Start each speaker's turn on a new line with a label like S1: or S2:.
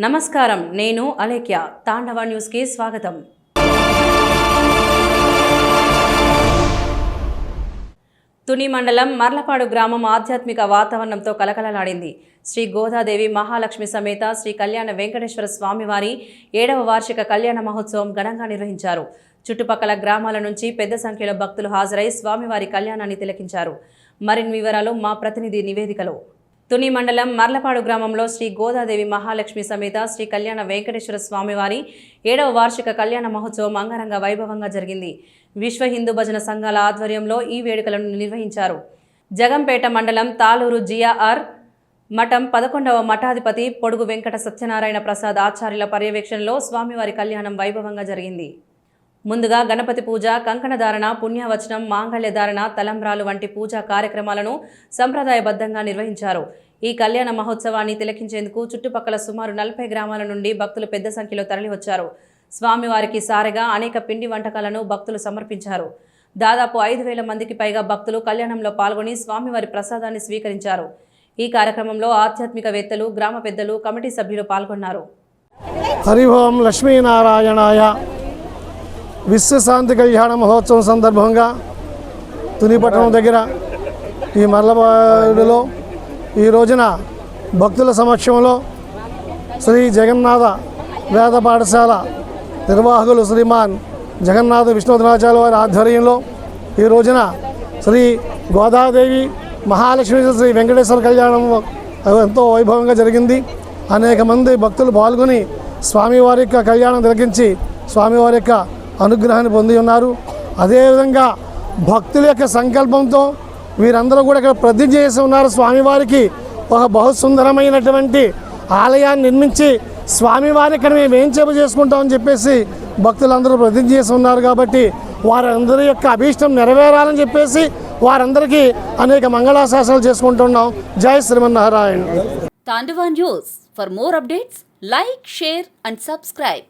S1: నమస్కారం, నేను అలేఖ్య. తాండవ న్యూస్కి స్వాగతం. తుని మండలం మర్లపాడు గ్రామం ఆధ్యాత్మిక వాతావరణంతో కలకలలాడింది. శ్రీ గోదాదేవి మహాలక్ష్మి సమేత శ్రీ కళ్యాణ వెంకటేశ్వర స్వామివారి 7వ వార్షిక కళ్యాణ మహోత్సవం ఘనంగా నిర్వహించారు. చుట్టుపక్కల గ్రామాల నుంచి పెద్ద సంఖ్యలో భక్తులు హాజరై స్వామివారి కళ్యాణాన్ని తిలకించారు. మరిన్ని వివరాలు మా ప్రతినిధి నివేదికలో. తుని మండలం మర్లపాడు గ్రామంలో శ్రీ గోదాదేవి మహాలక్ష్మి సమేత శ్రీ కళ్యాణ వెంకటేశ్వర స్వామివారి 7వ వార్షిక కళ్యాణ మహోత్సవం అంగరంగ వైభవంగా జరిగింది. విశ్వ హిందూ భజన సంఘాల ఆధ్వర్యంలో ఈ వేడుకలను నిర్వహించారు. జగంపేట మండలం తాలూరు జిఆర్ మఠం 11వ మఠాధిపతి పొడుగు వెంకట సత్యనారాయణ ప్రసాద్ ఆచార్యుల పర్యవేక్షణలో స్వామివారి కళ్యాణం వైభవంగా జరిగింది. ముందుగా గణపతి పూజ, కంకణధారణ, పుణ్యవచనం, మాంగళ్యధారణ, తలంబ్రాలు వంటి పూజా కార్యక్రమాలను సంప్రదాయబద్ధంగా నిర్వహించారు. ఈ కళ్యాణ మహోత్సవాన్ని తిలకించేందుకు చుట్టుపక్కల సుమారు 40 గ్రామాల నుండి భక్తులు పెద్ద సంఖ్యలో తరలివచ్చారు. స్వామివారికి సారెగా అనేక పిండి వంటకాలను భక్తులు సమర్పించారు. దాదాపు 5,000 మందికి పైగా భక్తులు కళ్యాణంలో పాల్గొని స్వామివారి ప్రసాదాన్ని స్వీకరించారు. ఈ కార్యక్రమంలో ఆధ్యాత్మికవేత్తలు, గ్రామ పెద్దలు, కమిటీ సభ్యులు పాల్గొన్నారు.
S2: హరి ఓం లక్ష్మీనారాయణాయ. విశ్వశాంతి కళ్యాణ మహోత్సవం సందర్భంగా తునిపట్టణం దగ్గర ఈ మర్లపాడులో ఈ రోజున భక్తుల సమక్షంలో శ్రీ జగన్నాథ వేద పాఠశాల నిర్వాహకులు శ్రీమాన్ జగన్నాథ విష్ణునాచార్య వారి ఆధ్వర్యంలో ఈ రోజున శ్రీ గోదాదేవి మహాలక్ష్మి శ్రీ వెంకటేశ్వర కళ్యాణం ఎంతో వైభవంగా జరిగింది. అనేక మంది భక్తులు పాల్గొని స్వామివారి యొక్క కళ్యాణం తిలకించి స్వామివారి యొక్క అనుగ్రహాన్ని పొంది ఉన్నారు. అదేవిధంగా భక్తుల యొక్క సంకల్పంతో వీరందరూ కూడా ఇక్కడ ప్రతిజ్ఞ చేసి ఉన్నారు. స్వామివారికి ఒక బహుసుందరమైనటువంటి ఆలయాన్ని నిర్మించి స్వామివారి ఇక్కడ మేము ఏం చేసుకుంటామని చెప్పేసి భక్తులందరూ ప్రతిజ్ఞ చేసి ఉన్నారు. కాబట్టి వారందరి యొక్క అభీష్టం నెరవేరాలని చెప్పేసి వారందరికీ అనేక మంగళాశాసనాలు చేసుకుంటున్నాం. జై శ్రీమన్నారాయణ.
S3: తాండవ news. For more updates, like, share and subscribe.